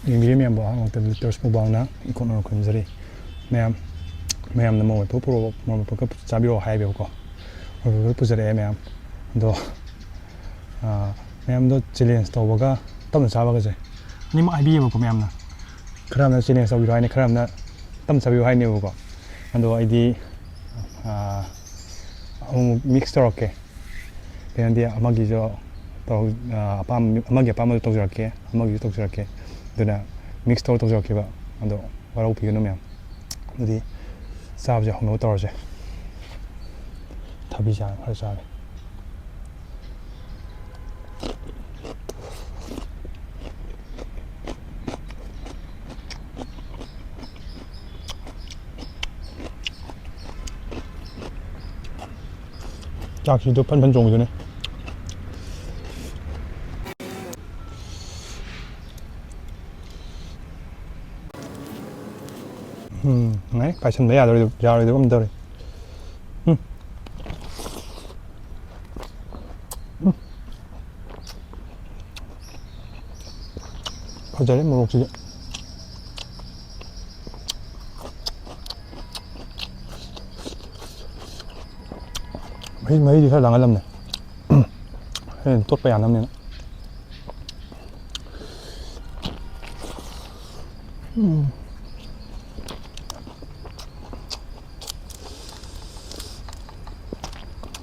ꯌꯦꯡꯕꯤꯔꯤꯕ ꯃꯌꯥꯝꯕꯨ ꯑꯍꯥꯡꯕ ꯂꯤꯇꯔꯁ ꯃꯨꯛꯕꯥꯡꯅ ꯏꯀꯣꯟꯅ ꯈꯨꯔꯨꯝꯖꯔꯤ. ꯃꯌꯥꯝꯅ ꯃꯣꯔꯣꯛ ꯃꯦꯠꯄ ꯄꯨꯔꯛꯑꯣ, ꯃꯣꯔꯣꯛ ꯃꯦꯠꯄ ꯆꯥꯕꯤꯔꯛꯑꯣ ꯍꯥꯏꯕꯤꯕꯀꯣ. ꯃꯣꯔꯣꯛ ꯃꯦꯠꯄ ꯄꯨꯖꯔꯛꯑꯦ ꯃꯌꯥꯝ. ꯑꯗꯣ ꯃꯌꯥꯝꯗꯣ ꯆꯦꯂꯦꯟꯖ ꯇꯧꯕꯒ ꯇꯞꯅ ꯆꯥꯕꯒꯁꯦ ꯑꯅꯤꯃꯛ ꯍꯥꯏꯕꯤꯌꯦꯕꯀꯣ. ꯃꯌꯥꯝꯅ ꯈꯔ ꯑꯃꯅ ꯆꯦꯂꯦꯟꯖ ꯇꯧꯕꯤꯔꯣ ꯍꯥꯏꯅꯤ, ꯈꯔ ꯑꯃꯅ ꯇꯞꯅ ꯆꯥꯕꯤꯌꯨ ꯍꯥꯏꯅꯦꯕꯀꯣ. ꯑꯗꯣ ꯑꯩꯗꯤ ꯑꯃꯨꯛ ꯃꯤꯛꯁ ꯇꯧꯔꯛꯀꯦ. ꯀꯩꯅꯣꯗꯤ ꯑꯃꯒꯤꯁꯨ ꯑꯃꯒꯤ ꯑꯄꯥꯝꯕꯗꯨ ꯇꯧꯖꯔꯛꯀꯦ, ꯑꯃꯒꯤꯁꯨ ꯇꯧꯖꯔꯛꯀꯦ. ꯑꯗꯨꯅ ꯃꯤꯛꯁ ꯇꯧꯖꯔꯛꯈꯤꯕ. ꯑꯗꯣ ꯋꯥꯔꯧꯕꯤꯒꯅꯨ ꯃꯌꯥꯝ. ꯑꯗꯨꯗꯤ ꯆꯥꯕꯁꯦ ꯍꯧꯅꯕ ꯇꯧꯔꯁꯦ. ꯊꯕꯤ ꯆꯥ ꯈꯔ ꯆꯥꯒꯦ. ꯆꯥꯛꯁꯤꯗꯣ ꯐꯟ ꯐꯟ ꯆꯣꯡꯉꯤꯗꯨꯅꯦ. ꯅꯨꯡꯉꯥꯏ. ꯄꯥꯏꯁꯟꯕ ꯌꯥꯔꯣꯏꯗꯕ ꯇꯧꯔꯤ. ꯐꯖꯔꯦ ꯃꯣꯔꯣꯛꯁꯤꯗꯤ. ꯃꯍꯤꯗꯤ ꯈꯔ ꯂꯥꯡꯍꯜꯂꯝꯅꯦ. ꯇꯣꯠꯄ ꯌꯥꯅꯕꯅꯤꯅ.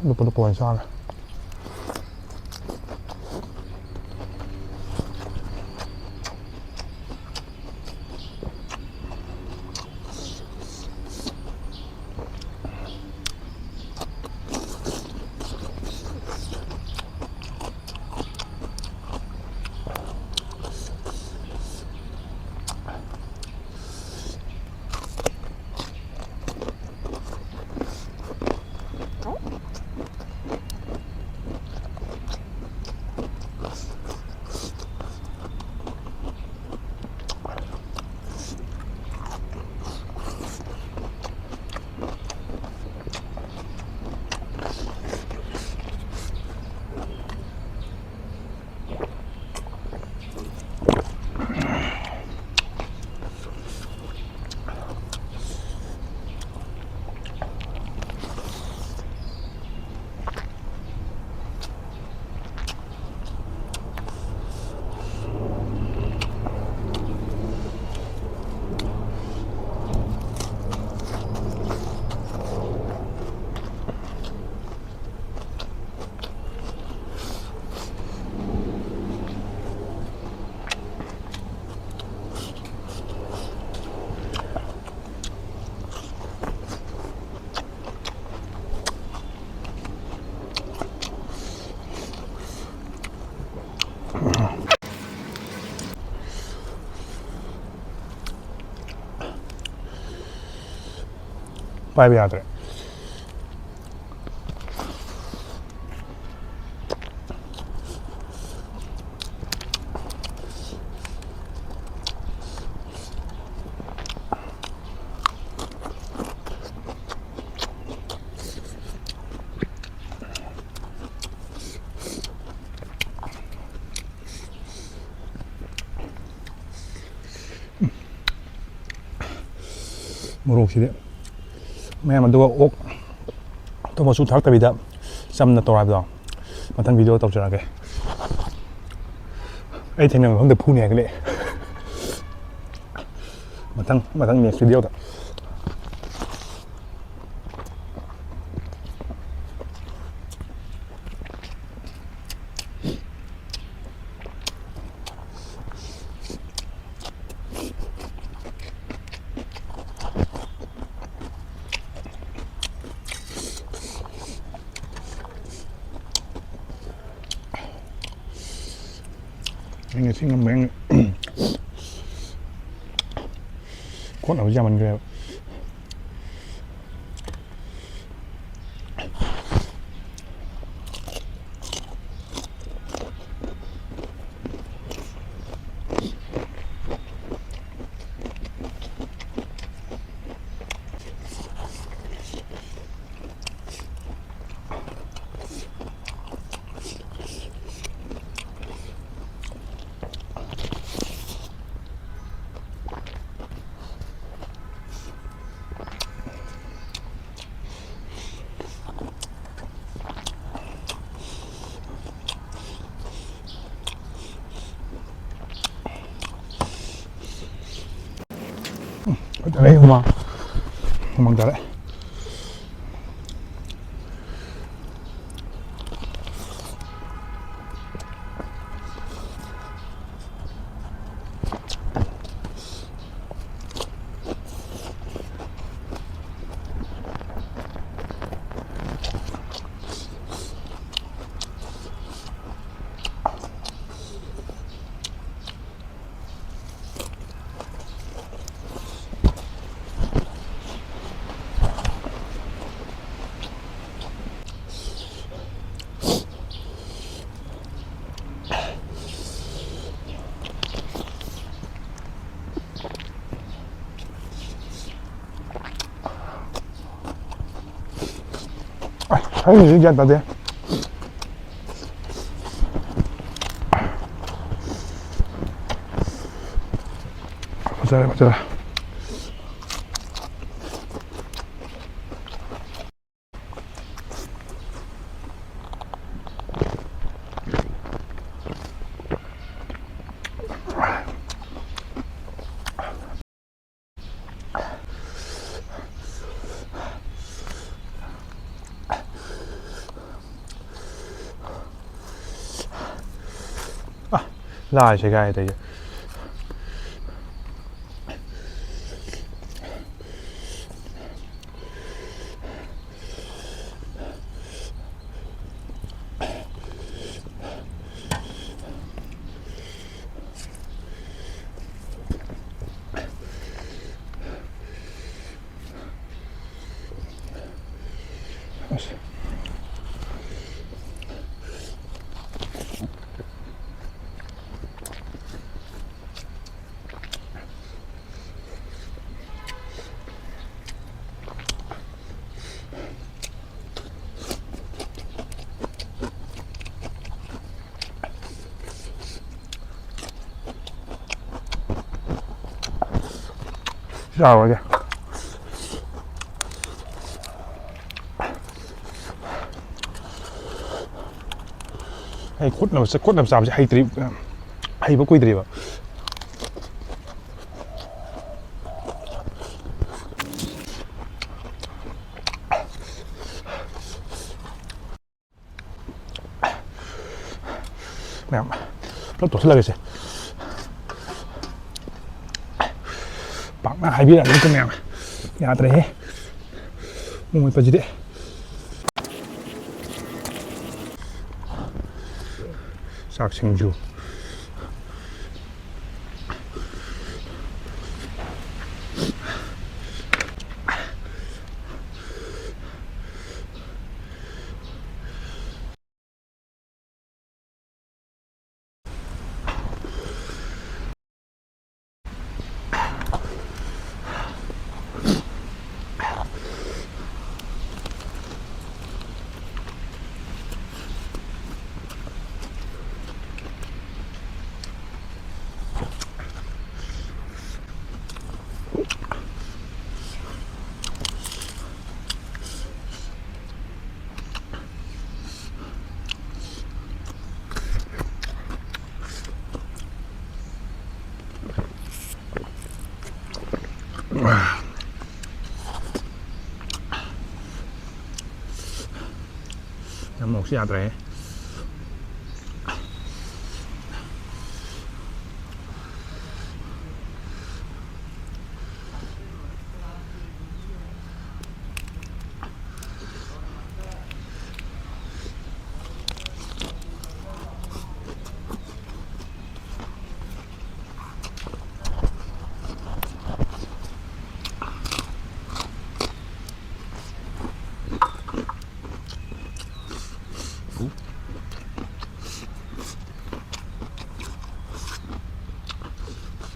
ꯂꯨꯞꯄ ꯑꯣꯏꯅ ꯆꯥꯒꯦ. ꯄꯥꯏꯕ ꯌꯥꯗ꯭ꯔꯦ. ꯃꯣꯔꯣꯛꯁꯤꯗꯤ ꯃꯌꯥꯝ. ꯑꯗꯨꯒ ꯑꯣꯛ ꯑꯇꯣꯞꯄ ꯃꯆꯨ ꯊꯥꯛꯇꯕꯤꯗ ꯆꯝꯅ ꯇꯧꯔ ꯍꯥꯏꯕꯗꯣ ꯃꯊꯪ ꯚꯤꯗꯤꯑꯣ ꯇꯧꯖꯔꯛꯑꯒꯦ. ꯑꯩ ꯊꯦꯡꯅꯕ ꯃꯐꯝꯗ ꯐꯨꯅꯤ ꯍꯥꯏꯒꯠꯂꯛꯑꯦ. ꯃꯊꯪ ꯅꯦꯛꯁ ꯚꯤꯗꯤꯑꯣꯗ. ꯑꯩꯅ ꯁꯤꯡꯉꯝꯕ ꯈꯣꯠꯅꯕꯁꯤ ꯌꯥꯝꯃꯟꯈ꯭ꯔꯦꯕ. đấy không mang tới đấy. 아유, 얘기한다, 돼. 맞아. 나 제가 해야 되죠. Sao rồi kìa. Hay cốt làm sao chứ hay bốc quỳ trip. Mẹ, nó tổ là cái gì? Bạn hay biết là những cái mèo nhà đấy mua cái gì đấy 싹 생주 một xí rẻ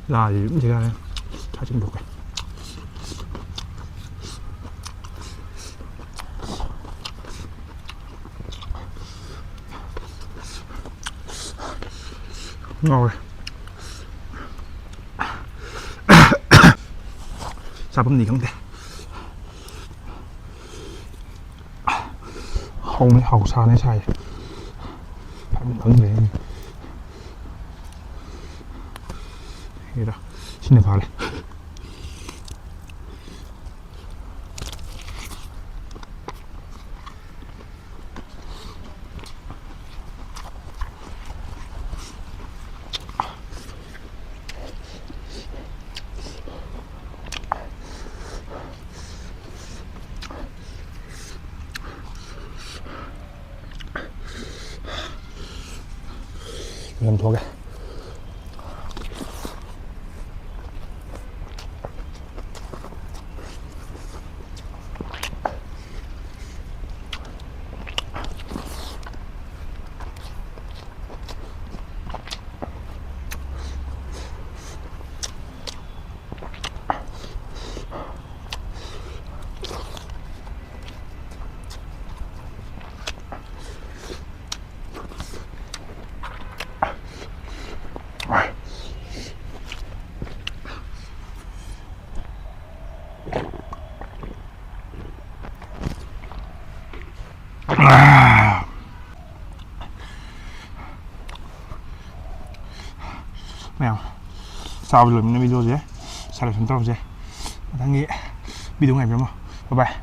là gì cũng chỉ ra đây thái chân đục này ngon rồi sao bấm gì không thể hầu xa này sai phải ấn về đây đó xin được vào này 염통하게. Mèo sao rồi mình video gì đấy sao lại chúng tôi gì thằng nghĩ video này phải không bye bye